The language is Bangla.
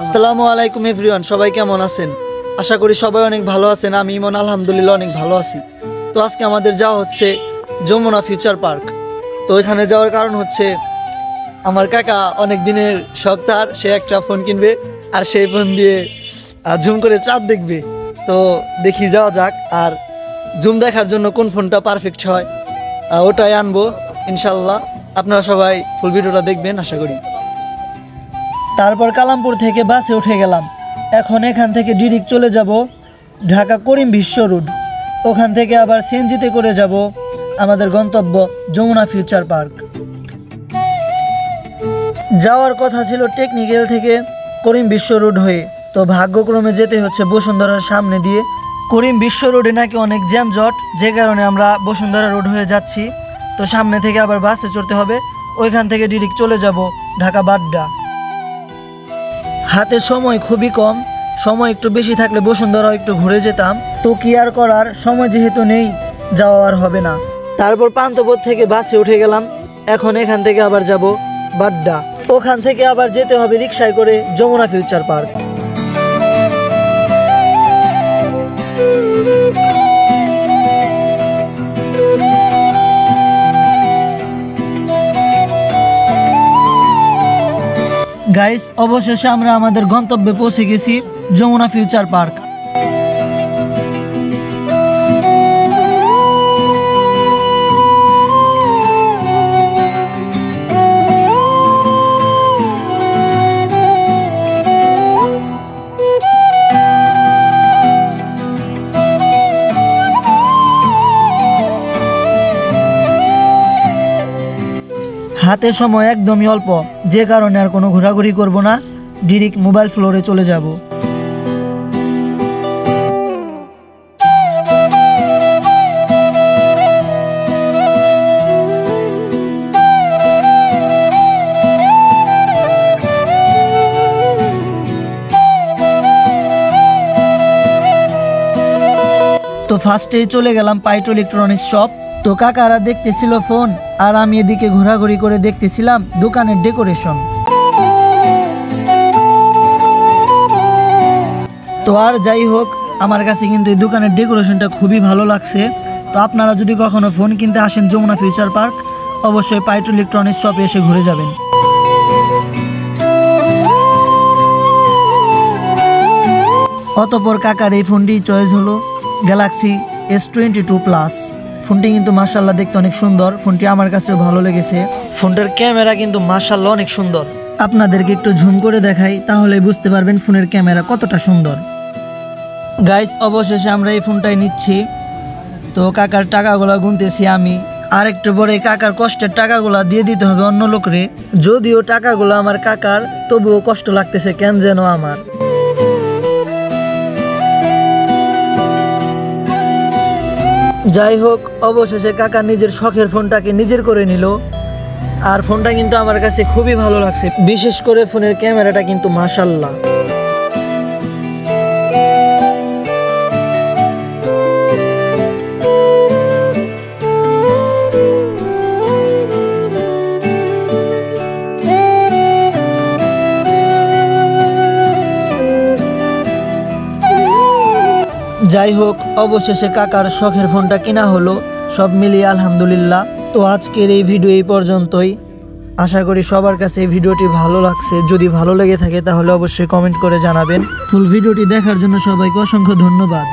আসসালামু আলাইকুম এভরিওয়ান, সবাই কেমন আছেন? আশা করি সবাই অনেক ভালো আছেন। আমি ইমন আলহামদুলিল্লাহ অনেক ভালো আছি। তো আজকে আমাদের যাওয়া হচ্ছে যমুনা ফিউচার পার্ক। তো এখানে যাওয়ার কারণ হচ্ছে আমার কাকা অনেক দিনের শখ, তার সে একটা ফোন কিনবে আর সেই ফোন দিয়ে জুম করে চাঁদ দেখবে। তো দেখি যাওয়া যাক, আর জুম দেখার জন্য কোন ফোনটা পারফেক্ট হয় ওটাই আনবো ইনশাল্লাহ। আপনারা সবাই ফুল ভিডিওটা দেখবেন আশা করি। তারপর কালামপুর থেকে বাসে উঠে গেলাম। এখন এখান থেকে ডিরেক্ট চলে যাব ঢাকা করিম বিশ্ব রোড। ওখান থেকে আবার সিএনজিতে করে যাব আমাদের গন্তব্য যমুনা ফিউচার পার্ক। যাওয়ার কথা ছিল টেকনিক্যাল থেকে করিম বিশ্ব রোড হয়ে, তো ভাগ্যক্রমে যেতে হচ্ছে বসুন্ধরার সামনে দিয়ে। করিম বিশ্ব রোডে নাকি অনেক জ্যামজট, যে কারণে আমরা বসুন্ধরা রোড হয়ে যাচ্ছি। তো সামনে থেকে আবার বাসে চড়তে হবে, ওইখান থেকে ডিরেক্ট চলে যাব ঢাকা বাড্ডা। হাতে সময় খুবই কম, সময় একটু বেশি থাকলে বসুন্ধরা একটু ঘুরে যেতাম। তো কি আর করার, সময় যেহেতু নেই, যাওয়া আর হবে না। তারপর পান্থপথ থেকে বাসে উঠে গেলাম। এখন এখান থেকে আবার যাব বাড্ডা, ওখান থেকে আবার যেতে হবে রিক্সায় করে যমুনা ফিউচার পার্ক। গাইস, অবশেষে আমরা আমাদের গন্তব্যে পৌঁছে গেছি, যমুনা ফিউচার পার্ক। হাতে সময় একদমই অল্প, যে কারণে আর কোনো ঘোরাঘুরি করব না, ডিরেক্ট মোবাইল ফ্লোরে চলে যাব। তো ফার্স্টেই চলে গেলাম পাইটো ইলেকট্রনিক্স শপ। তো কাকারা দেখতেছিল ফোন, আর আমি এদিকে ঘোরাঘুরি করে দেখতেছিলাম দোকানের ডেকোরেশন। তো আর যাই হোক, আমার কাছে কিন্তু এই দোকানের ডেকোরেশনটা খুবই ভালো লাগছে। তো আপনারা যদি কখনো ফোন কিনতে আসেন যমুনা ফিউচার পার্ক, অবশ্যই পাইটো ইলেকট্রনিক্স শপে এসে ঘুরে যাবেন। অতঃপর কাকার এই ফোনটি চয়েস হলো গ্যালাক্সি S22+। ফোনটি কিন্তু মাশাআল্লাহ দেখতে অনেক সুন্দর, ফোনটি আমার কাছেও ভালো লেগেছে। ফোনটার ক্যামেরা কিন্তু মাশাআল্লাহ অনেক সুন্দর। আপনাদেরকে একটু জুম করে দেখাই, তাহলে বুঝতে পারবেন ফোনের ক্যামেরা কতটা সুন্দর। গাইস, অবশেষে আমরা এই ফোনটাই নিচ্ছি। তো কাকার টাকাগুলো গুনতেছি আমি, আর একটু পরে কাকার কষ্টের টাকাগুলা দিয়ে দিতে হবে অন্য লোকরে। যদিও টাকাগুলো আমার কাকার, তবুও কষ্ট লাগতেছে কেন যেন আমার। যাই হোক, অবশেষে কাকা নিজের শখের ফোনটাকে নিজের করে নিল। আর ফোনটা কিন্তু আমার কাছে খুবই ভালো লাগছে, বিশেষ করে ফোনের ক্যামেরাটা কিন্তু মাশাআল্লাহ। যাই হোক, অবশেষে কাকার শখের ফোনটা কিনা হলো, সব মিলিয়ে আলহামদুলিল্লাহ। তো আজকের এই ভিডিও এই পর্যন্তই। আশা করি সবার কাছে এই ভিডিওটি ভালো লাগছে। যদি ভালো লেগে থাকে তাহলে অবশ্যই কমেন্ট করে জানাবেন। ফুল ভিডিওটি দেখার জন্য সবাইকে অসংখ্য ধন্যবাদ।